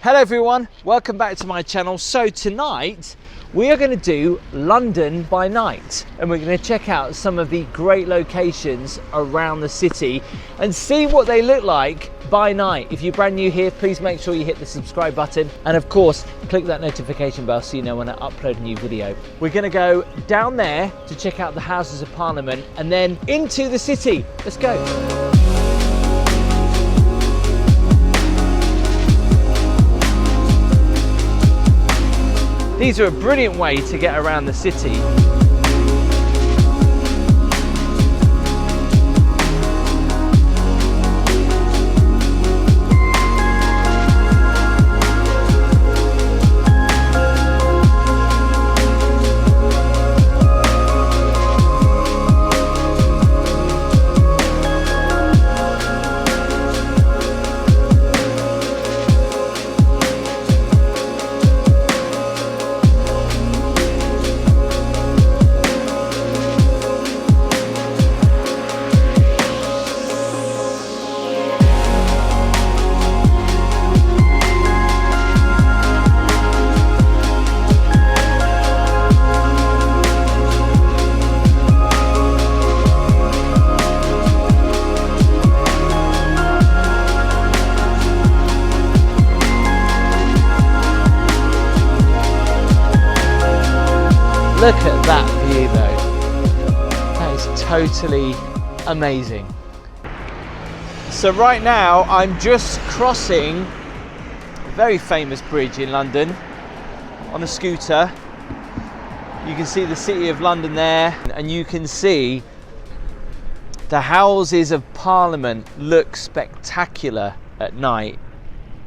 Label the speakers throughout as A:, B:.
A: Hello everyone, welcome back to my channel. So tonight we are going to do London by night, and we're going to check out some of the great locations around the city and see what they look like by night. If you're brand new here, please make sure you hit the subscribe button and of course click that notification bell so you know when I upload a new video. We're going to go down there to check out the Houses of Parliament and then into the city. Let's go. These are a brilliant way to get around the city. Look at that view though, that is totally amazing. So right now I'm just crossing a very famous bridge in London on a scooter. You can see the City of London there, and you can see the Houses of Parliament look spectacular at night.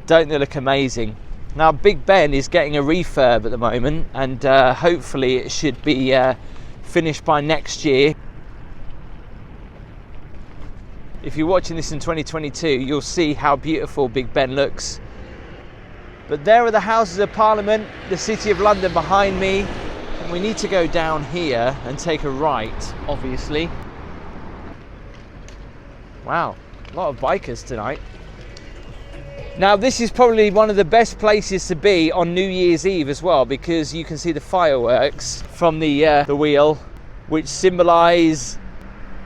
A: Don't they look amazing? Now Big Ben is getting a refurb at the moment, and hopefully it should be finished by next year. If you're watching this in 2022, you'll see how beautiful Big Ben looks. But there are the Houses of Parliament, the City of London behind me, and we need to go down here and take a right, obviously. Wow, a lot of bikers tonight. Now this is probably one of the best places to be on New Year's Eve as well, because you can see the fireworks from the wheel, which symbolise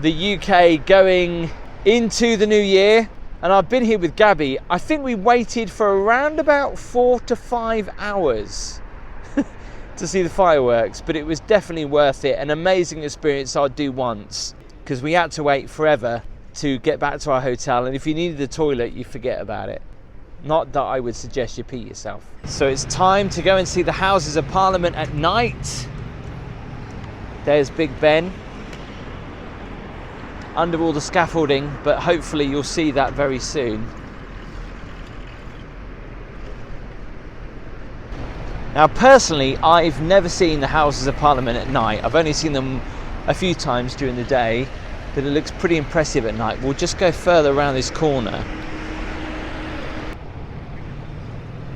A: the UK going into the new year. And I've been here with Gabby. I think we waited for around about 4 to 5 hours to see the fireworks, but it was definitely worth it. An amazing experience I'd do once, because we had to wait forever to get back to our hotel, and if you needed the toilet you forget about it. Not that I would suggest you pee yourself. So it's time to go and see the Houses of Parliament at night. There's Big Ben under all the scaffolding, but hopefully you'll see that very soon. Now personally, I've never seen the Houses of Parliament at night. I've only seen them a few times during the day, but it looks pretty impressive at night. We'll just go further around this corner.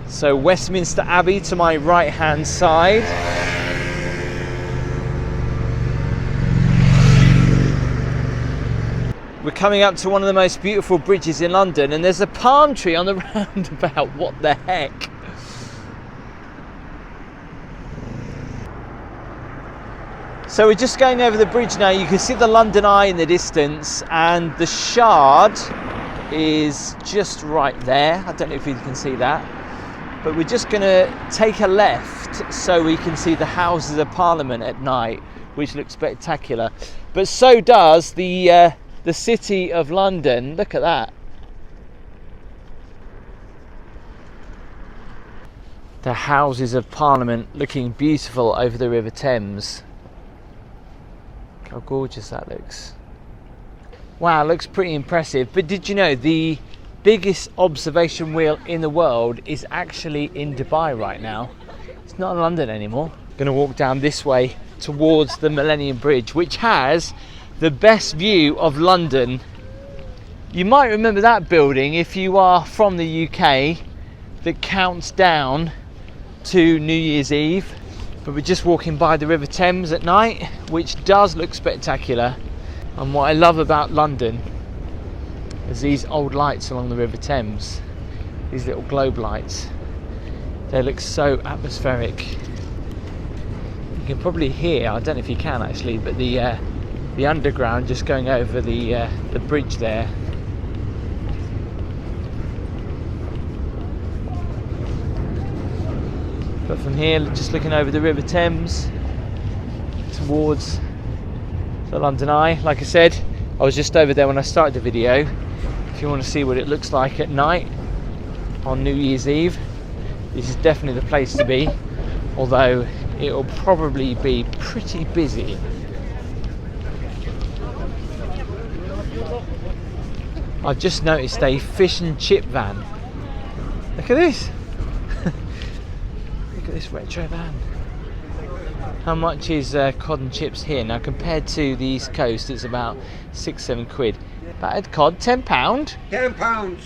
A: So Westminster Abbey to my right hand side. We're coming up to one of the most beautiful bridges in London, and there's a palm tree on the roundabout. What the heck? So we're just going over the bridge now. You can see the London Eye in the distance, and the Shard is just right there. I don't know if you can see that. But we're just going to take a left so we can see the Houses of Parliament at night, which looks spectacular. But so does the City of London. Look at that. The Houses of Parliament looking beautiful over the River Thames. How gorgeous that looks. Wow, it looks pretty impressive. But did you know the biggest observation wheel in the world is actually in Dubai right now? It's not in London anymore. I'm going to walk down this way towards the Millennium Bridge, which has the best view of London. You might remember that building if you are from the UK, that counts down to New Year's Eve. But we're just walking by the River Thames at night, which does look spectacular. And what I love about London is these old lights along the River Thames, these little globe lights. They look so atmospheric. You can probably hear, I don't know if you can actually, but the underground just going over the bridge there. But from here, just looking over the River Thames towards the London Eye. Like I said, I was just over there when I started the video. If you want to see what it looks like at night on New Year's Eve, this is definitely the place to be, although it'll probably be pretty busy. I've just noticed a fish and chip van. Look at this. Look at this retro van. How much is cod and chips here? Now compared to the East Coast, it's about 6-7 quid. Battered cod, £10?
B: £10.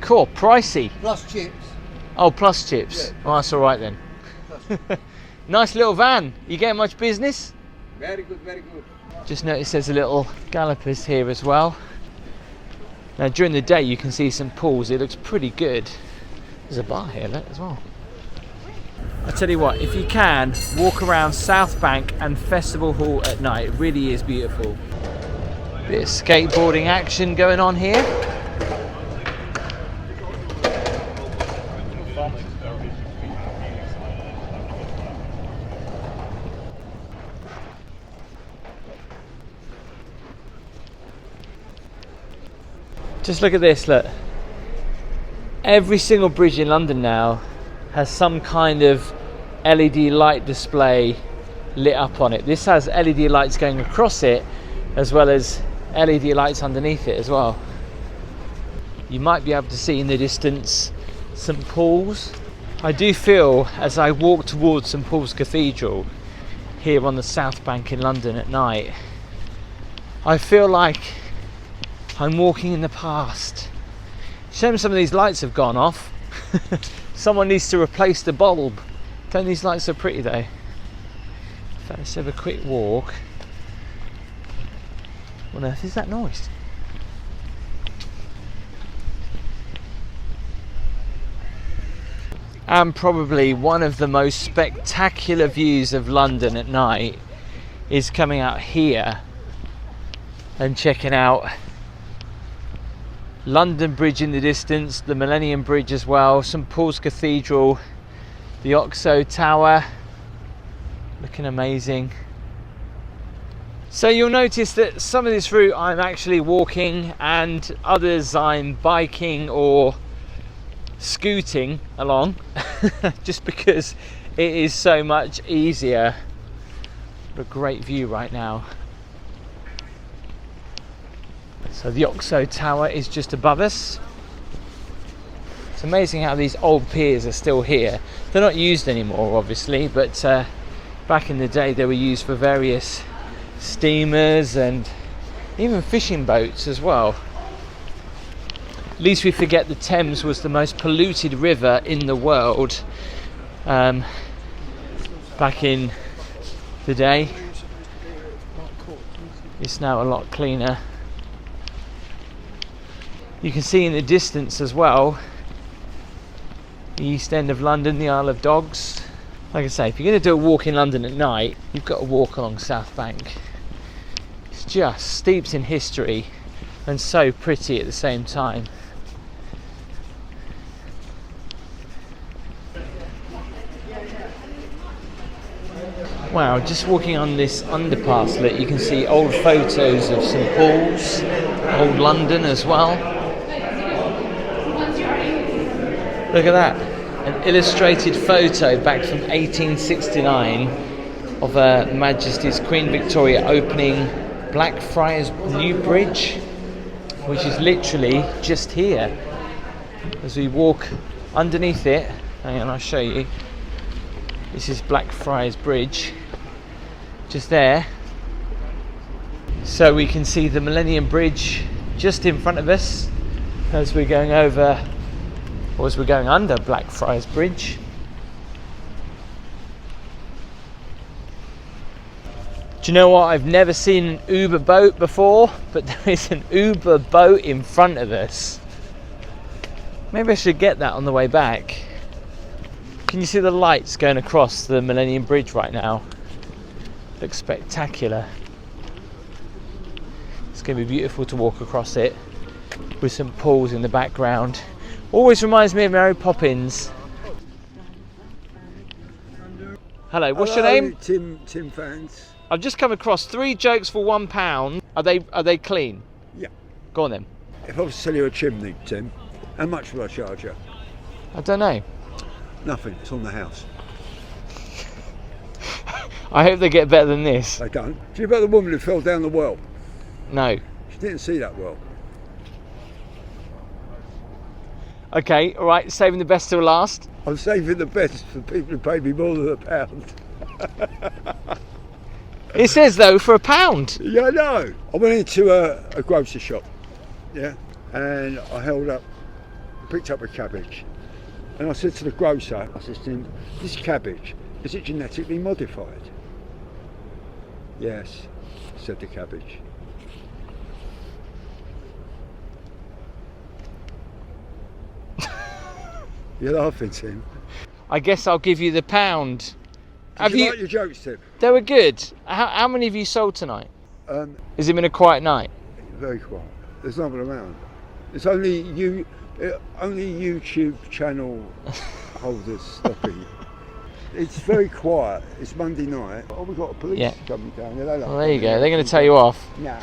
A: Cool, pricey.
B: Plus chips.
A: Oh, plus chips. Yeah. Oh, that's all right then. Nice little van. You getting much business?
B: Very good, very good.
A: Just noticed there's a little gallopers here as well. Now during the day you can see St Paul's. It looks pretty good. There's a bar here, look, as well. I tell you what, if you can, walk around South Bank and Festival Hall at night. It really is beautiful. Bit of skateboarding action going on here. Just look at this, look. Every single bridge in London now has some kind of LED light display lit up on it. This has LED lights going across it as well as LED lights underneath it as well. You might be able to see in the distance St Paul's. I do feel as I walk towards St Pauls Cathedral here on the South Bank in London at night, I feel like I'm walking in the past. Shame some of these lights have gone off. Someone needs to replace the bulb. Don't these lights so pretty though? In fact, let's have a quick walk. What on earth is that noise? And probably one of the most spectacular views of London at night is coming out here and checking out London Bridge in the distance, the Millennium Bridge as well, St Paul's Cathedral, the Oxo Tower, looking amazing. So you'll notice that some of this route I'm actually walking and others I'm biking or scooting along just because it is so much easier. What a great view right now. So the Oxo Tower is just above us. It's amazing how these old piers are still here. They're not used anymore obviously, but back in the day they were used for various steamers and even fishing boats as well. Least we forget the Thames was the most polluted river in the world back in the day. It's now a lot cleaner. You can see in the distance as well the East End of London, the Isle of Dogs. Like I say, if you're going to do a walk in London at night, you've got to walk along South Bank. It's just steeped in history and so pretty at the same time. Wow, just walking on this underpass, look, you can see old photos of St Paul's, old London as well. Look at that, an illustrated photo back from 1869 of Her Majesty's Queen Victoria opening Blackfriars New Bridge, which is literally just here. As we walk underneath it, hang on, I'll show you. This is Blackfriars Bridge, just there. So we can see the Millennium Bridge just in front of us as we're going over, or as we're going under Blackfriars Bridge. Do you know what? I've never seen an Uber boat before, but there is an Uber boat in front of us. Maybe I should get that on the way back. Can you see the lights going across the Millennium Bridge right now? Looks spectacular. It's going to be beautiful to walk across it with St Paul's in the background. Always reminds me of Mary Poppins. Hello, what's your name?
B: Tim Fans.
A: I've just come across 3 jokes for £1. Are they clean?
B: Yeah.
A: Go on then.
B: If I was to sell you a chimney, Tim, how much would I charge you?
A: I don't know.
B: Nothing. It's on the house.
A: I hope they get better than this.
B: They don't. Do you know about the woman who fell down the well?
A: No.
B: She didn't see that well.
A: Okay, all right, saving the best till last.
B: I'm saving the best for people who pay me more than £1.
A: It says though for £1.
B: Yeah, I know. I went into a grocery shop, yeah, and I picked up a cabbage, and I said to the grocer, I said to him, this cabbage, is it genetically modified? Yes, said the cabbage. You're laughing, Tim.
A: I guess I'll give you the £1.
B: Did you like your jokes, Tim?
A: They were good. How many have you sold tonight? Has it been a quiet night?
B: Very quiet. There's no one around. It's only YouTube channel holders stopping. It's very quiet. It's Monday night. Oh, we've got a police coming down.
A: Well, there you go. They're going to tell you off.
B: Nah.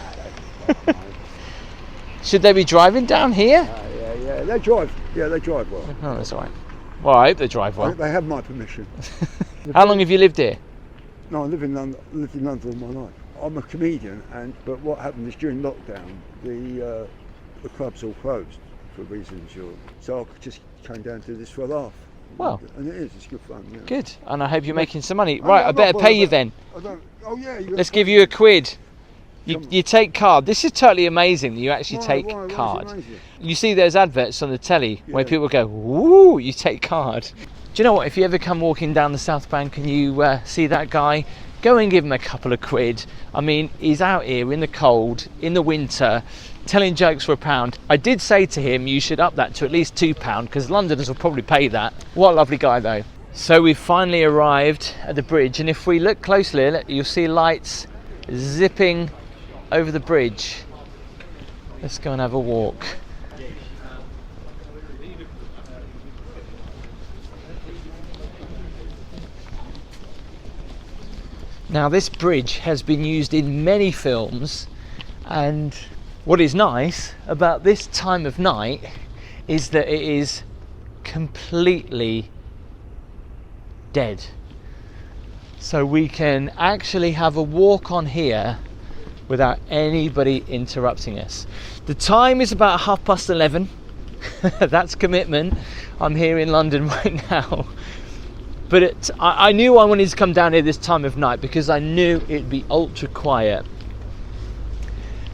A: Should they be driving down here?
B: Yeah. They drive. Yeah, they drive well.
A: Oh, that's all right. Well, I hope they drive well.
B: They have my permission.
A: How long have you lived here?
B: No, I lived in London all my life. I'm a comedian, but what happened is during lockdown, the clubs all closed for reasons. So I just came down to do this for a laugh.
A: Well,
B: and it's good fun. Yeah.
A: Good, and I hope you're making some money. Right, I better pay you then.
B: Oh yeah.
A: Let's give you £1. You take card. This is totally amazing that you actually take card. You see those adverts on the telly where people go, "Woo!" You take card. Do you know what? If you ever come walking down the South Bank and you see that guy, go and give him a couple of quid. I mean, he's out here in the cold, in the winter, telling jokes for £1. I did say to him, you should up that to at least £2 because Londoners will probably pay that. What a lovely guy though. So we've finally arrived at the bridge, and if we look closely, you'll see lights zipping over the bridge. Let's go and have a walk. Now this bridge has been used in many films, and what is nice about this time of night is that it is completely dead. So we can actually have a walk on here without anybody interrupting us. The time is about 11:30. That's commitment. I'm here in London right now. But I knew I wanted to come down here this time of night because I knew it'd be ultra quiet.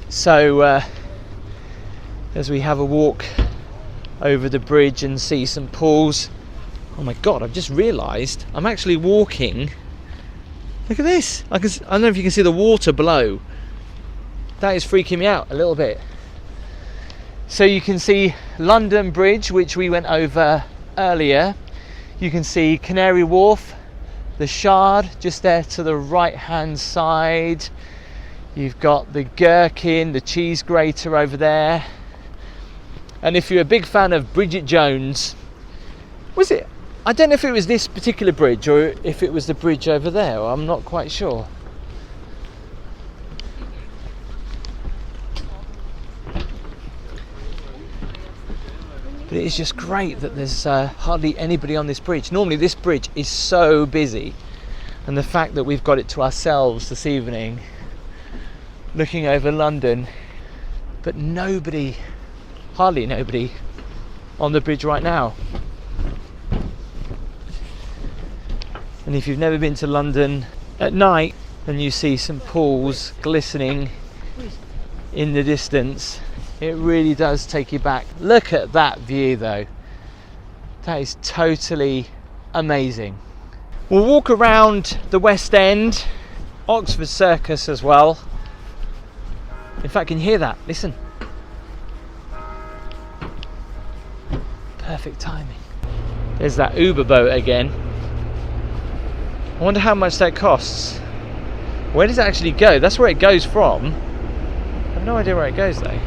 A: So as we have a walk over the bridge and see St Paul's, oh my God, I've just realised I'm actually walking. Look at this. I don't know if you can see the water below. That is freaking me out a little bit. So you can see London Bridge, which we went over earlier. You can see Canary Wharf, the Shard just there to the right hand side. You've got the Gherkin, the cheese grater over there. And if you're a big fan of Bridget Jones, was it? I don't know if it was this particular bridge or if it was the bridge over there. I'm not quite sure. But it is just great that there's hardly anybody on this bridge. Normally this bridge is so busy, and the fact that we've got it to ourselves this evening, looking over London, but nobody, hardly nobody on the bridge right now. And if you've never been to London at night and you see St Paul's glistening in the distance, it really does take you back. Look at that view though. That is totally amazing. We'll walk around the West End, Oxford Circus as well. In fact, can you hear that? Listen. Perfect timing. There's that Uber boat again. I wonder how much that costs. Where does it actually go? That's where it goes from. I have no idea where it goes though.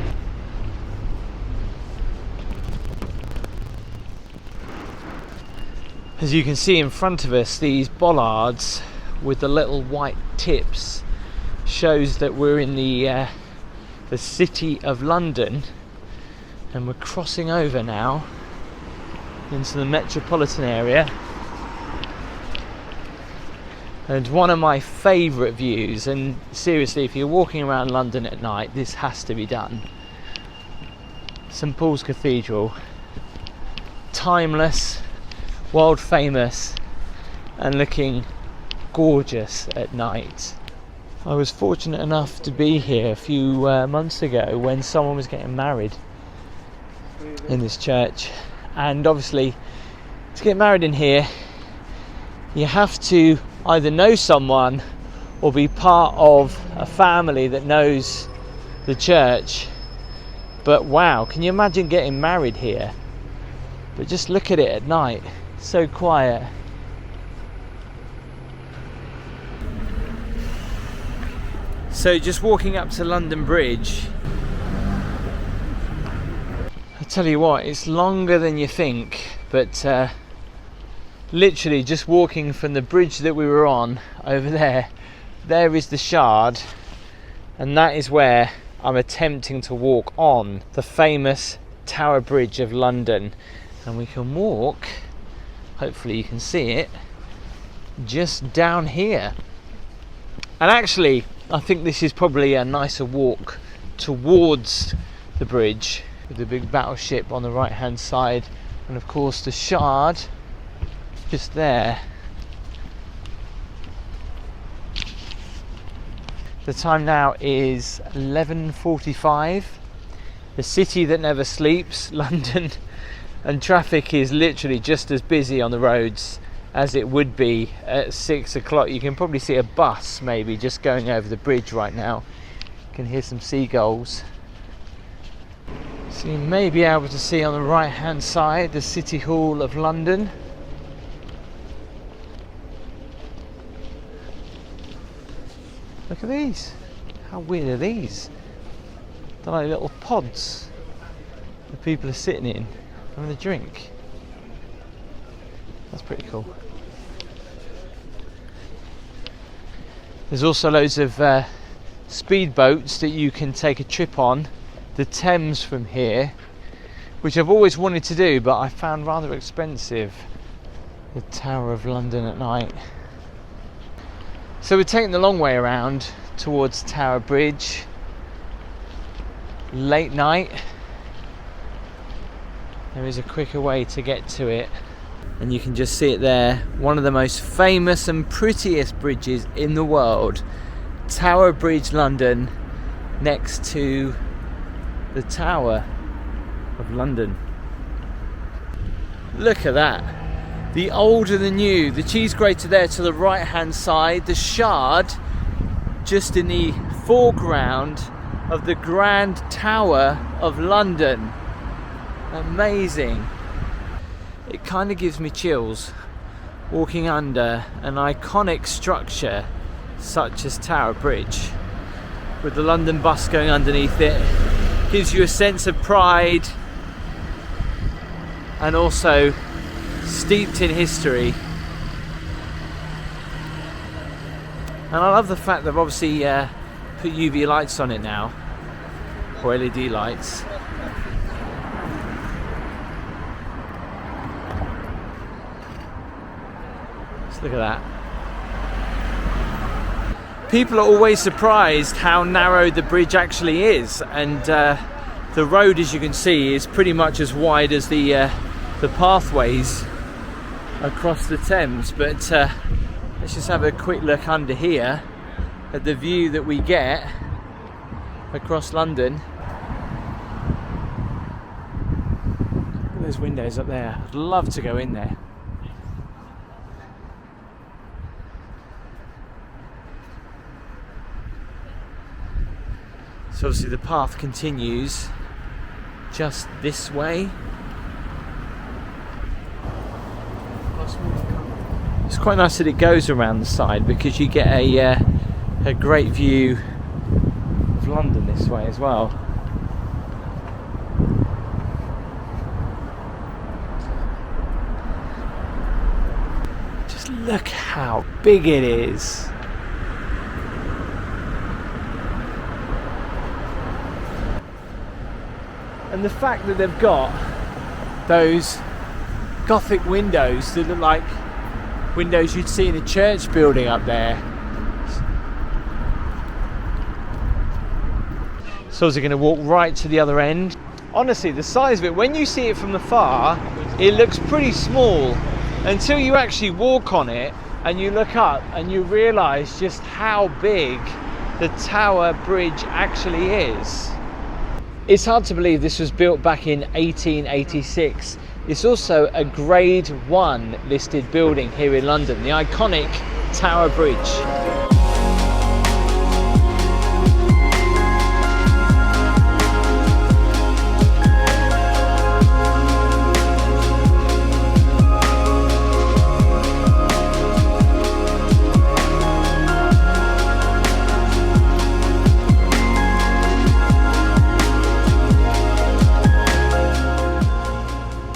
A: As you can see in front of us, these bollards with the little white tips shows that we're in the city of London, and we're crossing over now into the metropolitan area. And one of my favourite views, and seriously, if you're walking around London at night, this has to be done. St Paul's Cathedral, timeless, world famous, and looking gorgeous at night. I was fortunate enough to be here a few months ago when someone was getting married in this church, and obviously to get married in here you have to either know someone or be part of a family that knows the church. But wow, can you imagine getting married here? But just look at it at night, so quiet. So just walking up to London Bridge, I tell you what, it's longer than you think, but literally just walking from the bridge that we were on over there is the Shard, and that is where I'm attempting to walk on the famous Tower Bridge of London. And we can walk, hopefully you can see it, just down here. And actually I think this is probably a nicer walk towards the bridge, with the big battleship on the right hand side, and of course the Shard just there. The time now is 11:45. The city that never sleeps, London, and traffic is literally just as busy on the roads as it would be at 6 o'clock. You can probably see a bus maybe just going over the bridge right now. You can hear some seagulls. So you may be able to see on the right hand side the City Hall of London. Look at these. How weird are these? They're like little pods that people are sitting in having a drink. That's pretty cool. There's also loads of speedboats that you can take a trip on the Thames from here, which I've always wanted to do, but I found rather expensive. The Tower of London at night. So we're taking the long way around towards Tower Bridge. Late night. There is a quicker way to get to it, and you can just see it there. One of the most famous and prettiest bridges in the world, Tower Bridge, London, next to the Tower of London. Look at that. The old and the new. The cheese grater there to the right hand side, the Shard just in the foreground of the Grand Tower of London. Amazing. It kind of gives me chills walking under an iconic structure such as Tower Bridge, with the London bus going underneath it. Gives you a sense of pride, and also steeped in history. And I love the fact they've obviously put UV lights on it now, or LED lights. Just look at that. People are always surprised how narrow the bridge actually is, and the road, as you can see, is pretty much as wide as the pathways across the Thames. But let's just have a quick look under here at the view that we get across London. Look at those windows up there. I'd love to go in there. So obviously the path continues just this way. It's quite nice that it goes around the side because you get a great view of London this way as well. Just look how big it is. And the fact that they've got those Gothic windows that look like windows you'd see in a church building up there. So we're going to walk right to the other end. Honestly, the size of it, when you see it from afar, it looks pretty small until you actually walk on it and you look up and you realise just how big the Tower Bridge actually is. It's hard to believe this was built back in 1886. It's also a Grade 1 listed building here in London, the iconic Tower Bridge.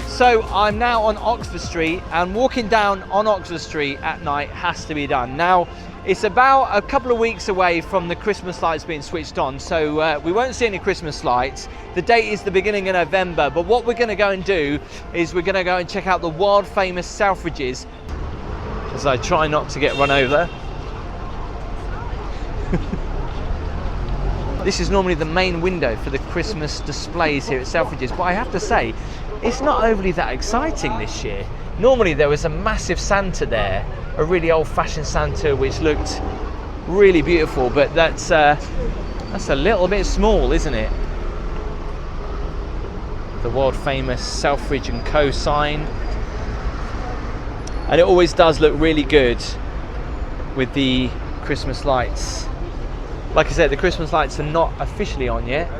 A: So I'm now on Oxford Street, and walking down on Oxford Street at night has to be done. Now, it's about a couple of weeks away from the Christmas lights being switched on, so we won't see any Christmas lights. The date is the beginning of November, but what we're going to go and do is we're going to go and check out the world famous Selfridges, as I try not to get run over. This is normally the main window for the Christmas displays here at Selfridges, but I have to say, it's not overly that exciting this year. Normally there was a massive Santa there, a really old-fashioned Santa which looked really beautiful, but that's a little bit small, isn't it? The world-famous Selfridge & Co sign. And it always does look really good with the Christmas lights. Like I said, the Christmas lights are not officially on yet.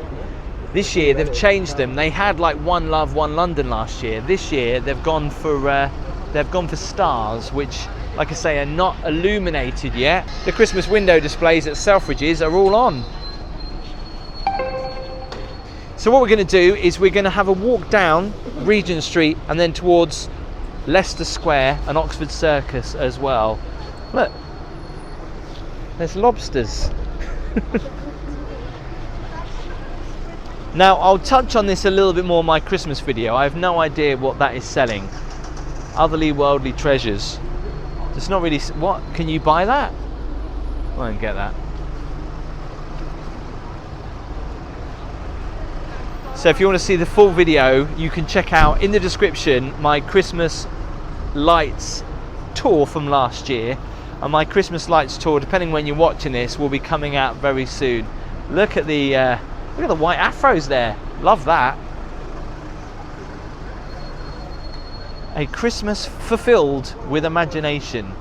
A: This year they've changed them. They had like One Love, One London last year. This year they've gone for stars, which, like I say, are not illuminated yet. The Christmas window displays at Selfridges are all on. So what we're going to do is we're going to have a walk down Regent Street and then towards Leicester Square and Oxford Circus as well. Look, there's lobsters. Now, I'll touch on this a little bit more in my Christmas video. I have no idea what that is selling. Otherly worldly treasures. It's not really... What? Can you buy that? I don't get that. So if you want to see the full video, you can check out in the description my Christmas lights tour from last year. And my Christmas lights tour, depending when you're watching this, will be coming out very soon. Look at the white afros there. Love that. A Christmas fulfilled with imagination.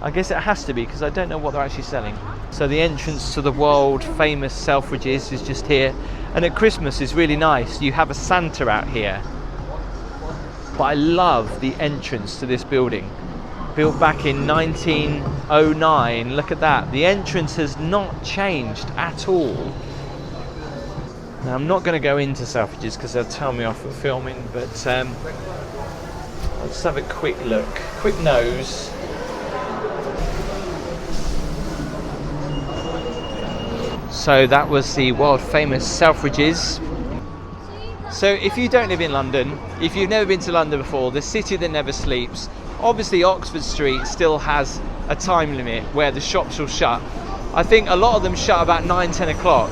A: I guess it has to be, because I don't know what they're actually selling. So the entrance to the world famous Selfridges is just here. And at Christmas is really nice. You have a Santa out here. But I love the entrance to this building. Built back in 1909. Look at that. The entrance has not changed at all. Now, I'm not going to go into Selfridges because they'll tell me off for filming, but let's have a quick look. Quick nose. So that was the world famous Selfridges. So if you don't live in London, if you've never been to London before, the city that never sleeps, obviously Oxford Street still has a time limit where the shops will shut. I think a lot of them shut about 9-10 o'clock,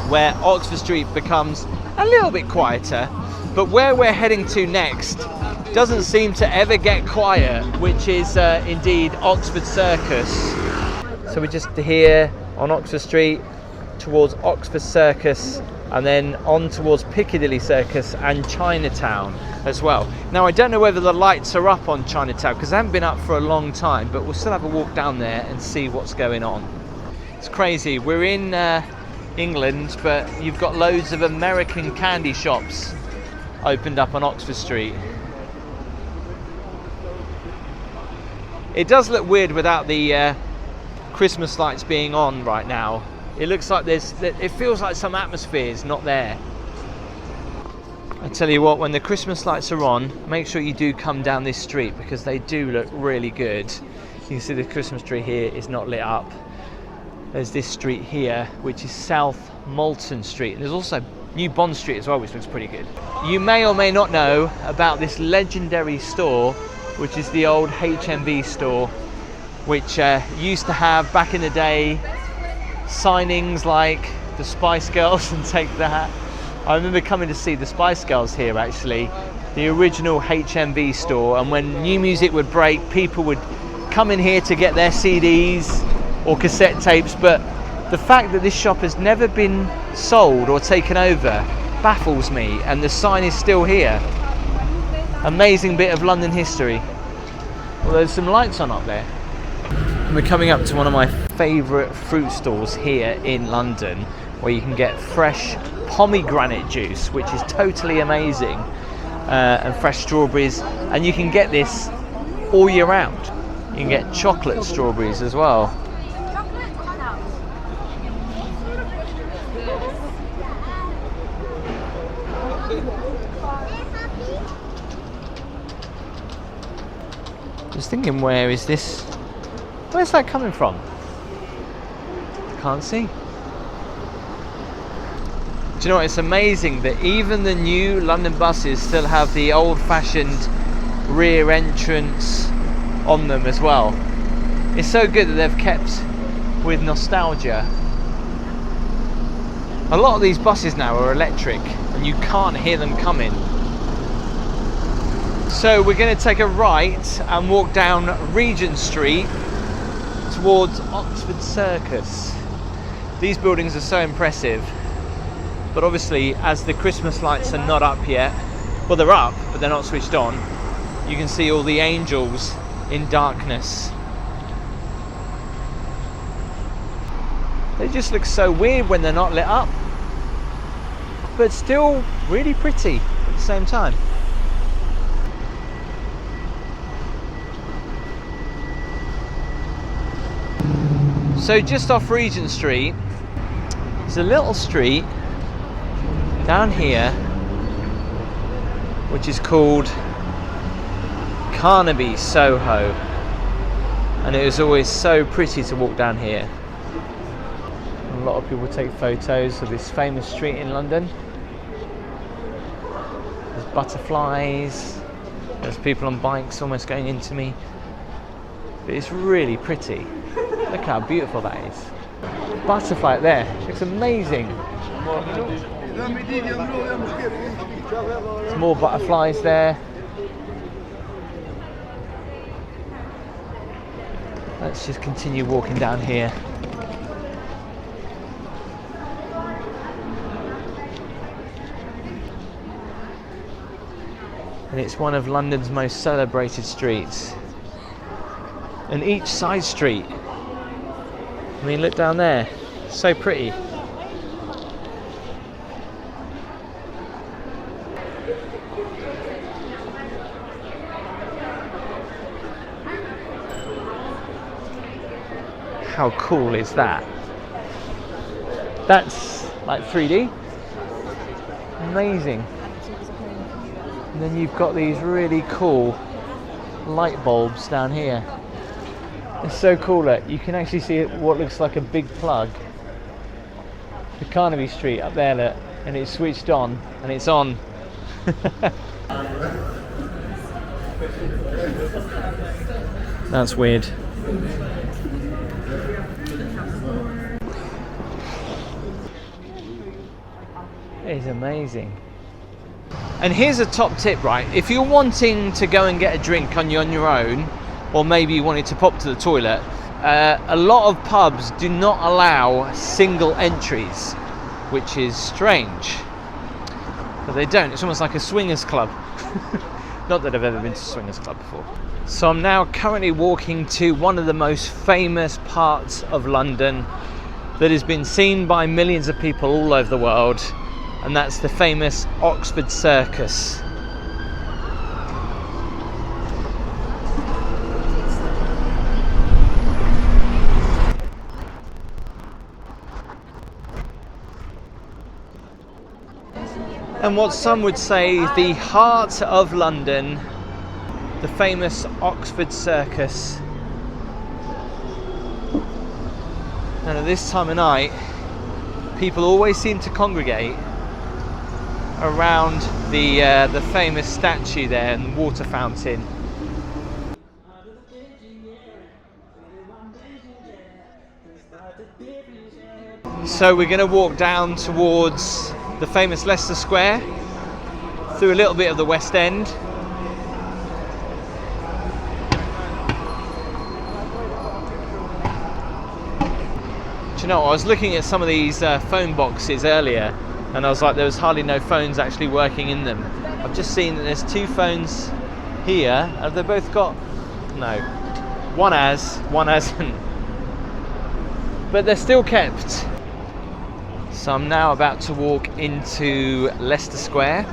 A: where Oxford Street becomes a little bit quieter. But where we're heading to next doesn't seem to ever get quiet, which is indeed Oxford Circus. So we're just here on Oxford Street towards Oxford Circus, and then on towards Piccadilly Circus and Chinatown as well. Now, I don't know whether the lights are up on Chinatown because they haven't been up for a long time, but we'll still have a walk down there and see what's going on. It's crazy. We're in England, but you've got loads of American candy shops opened up on Oxford Street. It does look weird without the Christmas lights being on right now. It looks like it feels like some atmosphere is not there. I tell you what, when the Christmas lights are on, make sure you do come down this street because they do look really good. You can see the Christmas tree here is not lit up. There's this street here, which is South Molton Street. And there's also New Bond Street as well, which looks pretty good. You may or may not know about this legendary store, which is the old HMV store, which used to have, back in the day, signings like the Spice Girls and Take That. I remember coming to see the Spice Girls here, actually, the original HMV store, and when new music would break, people would come in here to get their CDs or cassette tapes, but the fact that this shop has never been sold or taken over baffles me, and the sign is still here. Amazing bit of London history. Well, there's some lights on up there. And we're coming up to one of my favourite fruit stalls here in London, where you can get fresh pomegranate juice, which is totally amazing, and fresh strawberries, and you can get this all year round. You can get chocolate strawberries as well. Just thinking, where's that coming from? Can't see. Do you know what, it's amazing that even the new London buses still have the old-fashioned rear entrance on them as well. It's so good that they've kept with nostalgia. A lot of these buses now are electric and you can't hear them coming. So we're going to take a right and walk down Regent Street towards Oxford Circus. These buildings are so impressive. But obviously, as the Christmas lights are not up yet, well, they're up, but they're not switched on, you can see all the angels in darkness. They just look so weird when they're not lit up, but still really pretty at the same time. So just off Regent Street, there's a little street down here which is called Carnaby, Soho, and it was always so pretty to walk down here. A lot of people take photos of this famous street in London. There's butterflies, there's people on bikes almost going into me, but it's really pretty. Look how beautiful that is. Butterfly up there, looks amazing. There's more butterflies there. Let's just continue walking down here. And it's one of London's most celebrated streets. And each side street, I mean, look down there, so pretty. How cool is that? That's like 3D. Amazing. And then you've got these really cool light bulbs down here. It's so cool that you can actually see what looks like a big plug. The Carnaby Street up there, look, and it's switched on, and it's on. That's weird. It is amazing. And here's a top tip, right? If you're wanting to go and get a drink on your own, or maybe you wanted to pop to the toilet, a lot of pubs do not allow single entries, which is strange. But they don't. It's almost like a swingers club. Not that I've ever been to a swingers club before. So I'm now currently walking to one of the most famous parts of London that has been seen by millions of people all over the world, and that's the famous Oxford Circus. And what some would say the heart of London, the famous Oxford Circus. And at this time of night, people always seem to congregate around the famous statue there and water fountain. So we're going to walk down towards the famous Leicester Square, through a little bit of the West End. Do you know, I was looking at some of these phone boxes earlier, and I was like, there was hardly no phones actually working in them. I've just seen that there's two phones here. Have they both got? No. One has, one hasn't. But they're still kept. So I'm now about to walk into Leicester Square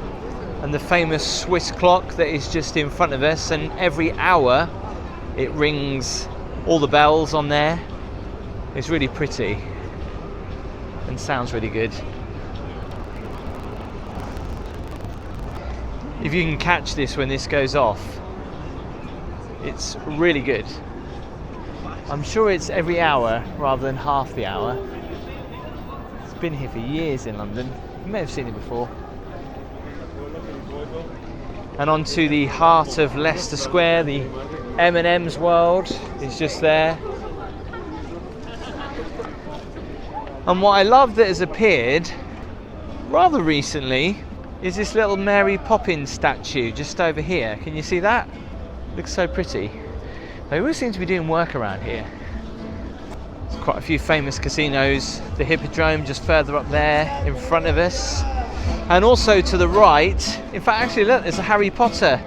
A: and the famous Swiss clock that is just in front of us, and every hour it rings all the bells on there. It's really pretty and sounds really good. If you can catch this when this goes off, it's really good. I'm sure it's every hour rather than half the hour. It's been here for years in London. You may have seen it before. And on to the heart of Leicester Square, the M&M's world is just there. And what I love that has appeared rather recently is this little Mary Poppins statue just over here. Can you see that? Looks so pretty. They always seem to be doing work around here. There's quite a few famous casinos. The Hippodrome just further up there in front of us. And also to the right, in fact, actually look, there's a Harry Potter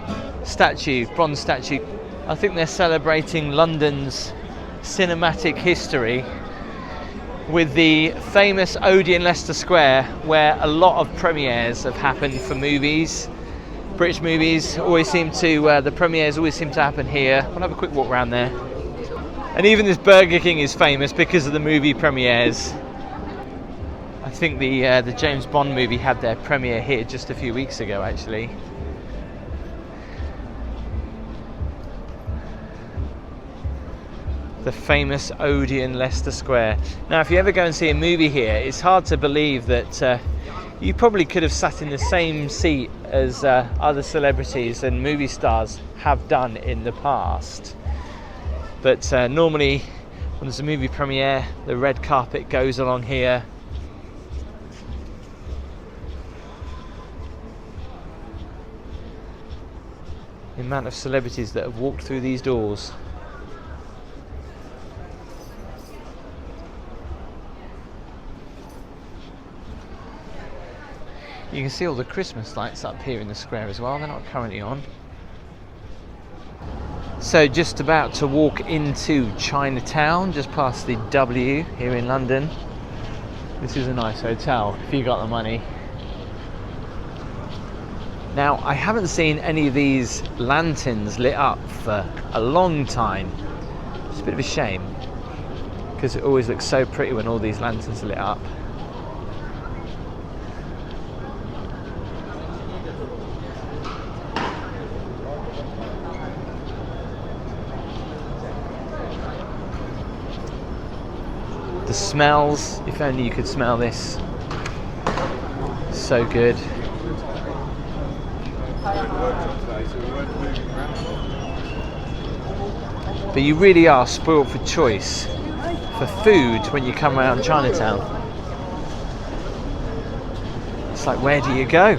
A: statue, bronze statue. I think they're celebrating London's cinematic history with the famous Odeon Leicester Square, where a lot of premieres have happened for movies. British movies always seem to, the premieres always seem to happen here. We'll have a quick walk around there. And even this Burger King is famous because of the movie premieres. I think the James Bond movie had their premiere here just a few weeks ago, actually. The famous Odeon Leicester Square. Now, if you ever go and see a movie here, it's hard to believe that you probably could have sat in the same seat as other celebrities and movie stars have done in the past. But normally, when there's a movie premiere, the red carpet goes along here. The amount of celebrities that have walked through these doors. You can see all the Christmas lights up here in the square as well. They're not currently on. So just about to walk into Chinatown, just past the W here in London. This is a nice hotel if you got the money. Now, I haven't seen any of these lanterns lit up for a long time. It's a bit of a shame, because it always looks so pretty when all these lanterns are lit up. The smells, if only you could smell this. So good. But you really are spoiled for choice for food when you come around Chinatown. It's like, where do you go?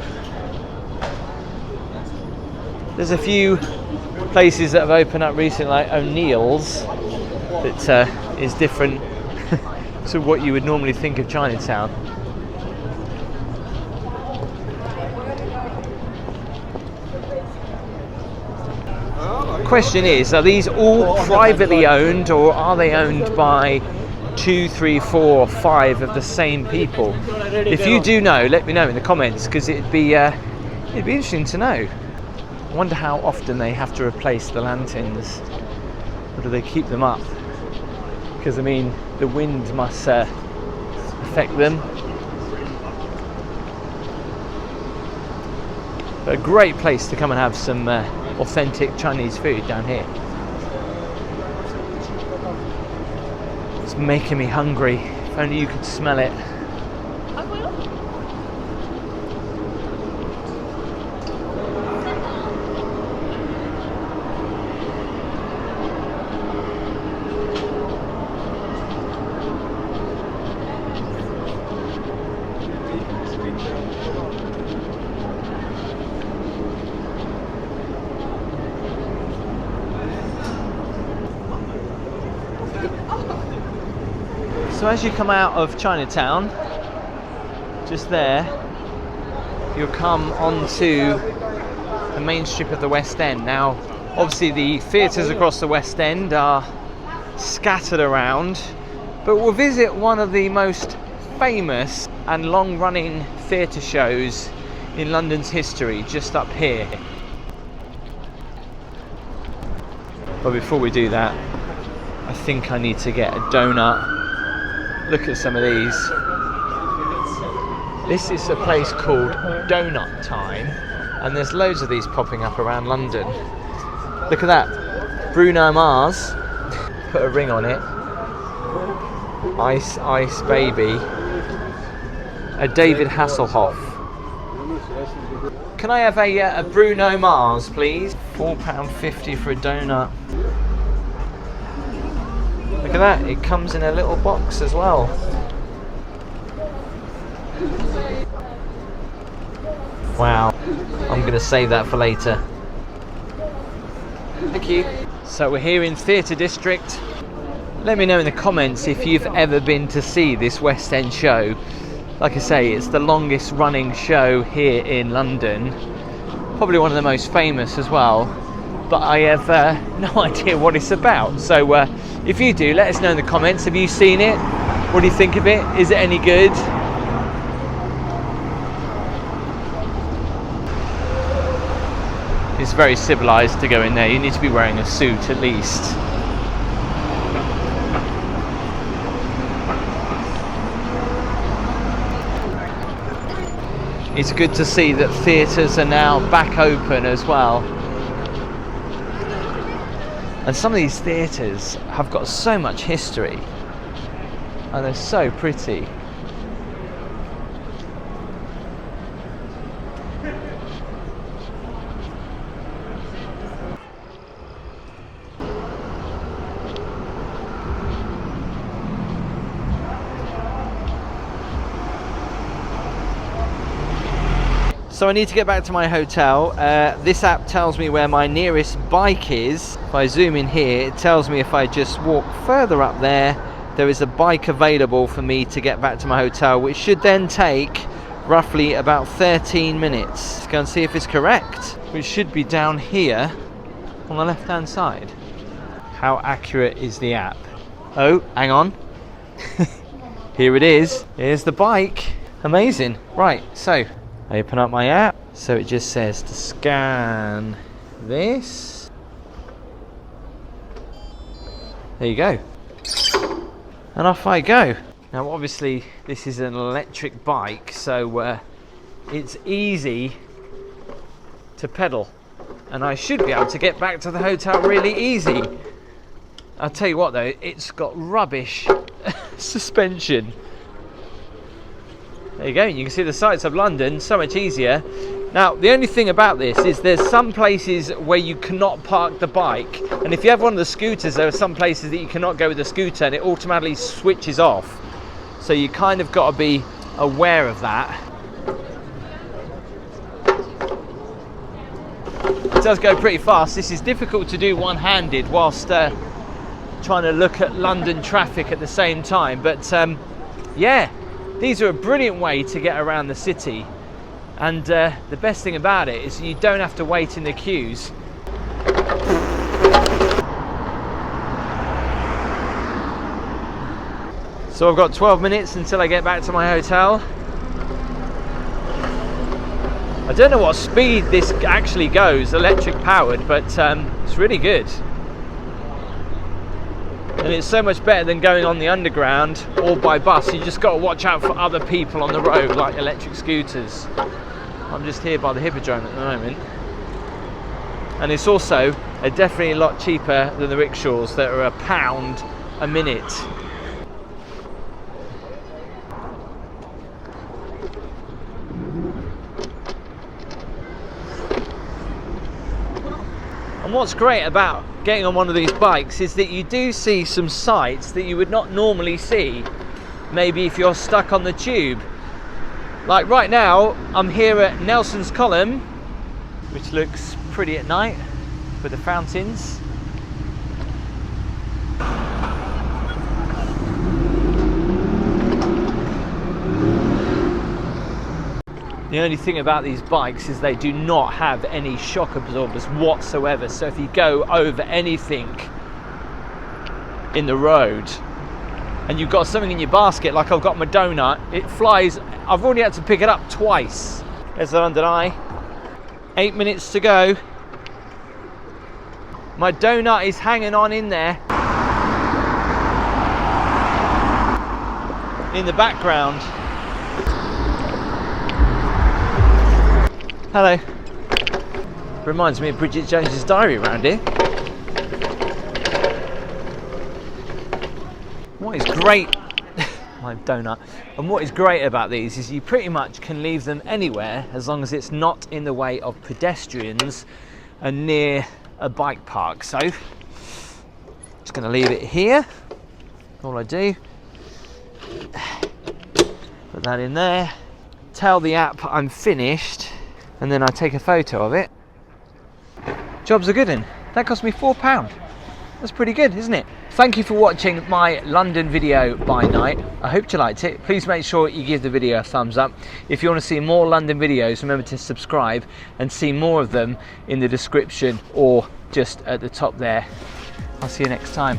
A: There's a few places that have opened up recently, like O'Neill's, that is different to what you would normally think of Chinatown. Question is, are these all privately owned, or are they owned by 2, 3, 4, 5 of the same people? If you do know, let me know in the comments, because it'd be interesting to know. I wonder how often they have to replace the lanterns, or do they keep them up? Because I mean, the wind must affect them. But a great place to come and have some authentic Chinese food down here. It's making me hungry. If only you could smell it. So as you come out of Chinatown, just there, you'll come onto the main strip of the West End. Now, obviously the theatres across the West End are scattered around, but we'll visit one of the most famous and long-running theatre shows in London's history, just up here. But before we do that, I think I need to get a donut. Look at some of these. This is a place called Donut Time, and there's loads of these popping up around London. Look at that. Bruno Mars. Put a ring on it. Ice Ice Baby. A David Hasselhoff. Can I have a Bruno Mars, please? £4.50 for a donut. Look at that, it comes in a little box as well. Wow, I'm going to save that for later. Thank you. So we're here in Theatre District. Let me know in the comments if you've ever been to see this West End show. Like I say, it's the longest running show here in London. Probably one of the most famous as well. But I have no idea what it's about. So if you do, let us know in the comments. Have you seen it? What do you think of it? Is it any good? It's very civilised to go in there. You need to be wearing a suit at least. It's good to see that theatres are now back open as well. And some of these theatres have got so much history, and they're so pretty. So I need to get back to my hotel. This app tells me where my nearest bike is. If I zoom in here, it tells me if I just walk further up there, there is a bike available for me to get back to my hotel, which should then take roughly about 13 minutes. Let's go and see if it's correct, which should be down here on the left hand side. How accurate is the app? Oh, hang on. Here it is. Here's the bike. Amazing. Right, so I open up my app, so it just says to scan this. There you go. And off I go. Now obviously this is an electric bike, so it's easy to pedal. And I should be able to get back to the hotel really easy. I'll tell you what though, it's got rubbish suspension. There you go, you can see the sights of London, so much easier. Now, the only thing about this is there's some places where you cannot park the bike. And if you have one of the scooters, there are some places that you cannot go with the scooter and it automatically switches off. So you kind of got to be aware of that. It does go pretty fast. This is difficult to do one-handed whilst trying to look at London traffic at the same time. But yeah. These are a brilliant way to get around the city, and the best thing about it is you don't have to wait in the queues. So I've got 12 minutes until I get back to my hotel. I don't know what speed this actually goes, electric powered, but it's really good. And it's so much better than going on the underground or by bus. You just got to watch out for other people on the road, like electric scooters. I'm just here by the Hippodrome at the moment. And it's also definitely a lot cheaper than the rickshaws that are £1 a minute. And what's great about getting on one of these bikes is that you do see some sights that you would not normally see, maybe if you're stuck on the tube. Like right now, I'm here at Nelson's Column, which looks pretty at night with the fountains. The only thing about these bikes is they do not have any shock absorbers whatsoever. So if you go over anything in the road and you've got something in your basket, like I've got my donut, it flies. I've already had to pick it up twice. There's the London Eye. 8 minutes to go. My donut is hanging on in there. In the background. Hello. Reminds me of Bridget Jones's Diary around here. What is great, my donut, and what is great about these is you pretty much can leave them anywhere as long as it's not in the way of pedestrians and near a bike park. So, just going to leave it here. All I do, put that in there, tell the app I'm finished, and then I take a photo of it. Job's a good one. That cost me £4. That's pretty good, isn't it? Thank you for watching my London video by night. I hope you liked it. Please make sure you give the video a thumbs up. If you want to see more London videos, remember to subscribe and see more of them in the description or just at the top there. I'll see you next time.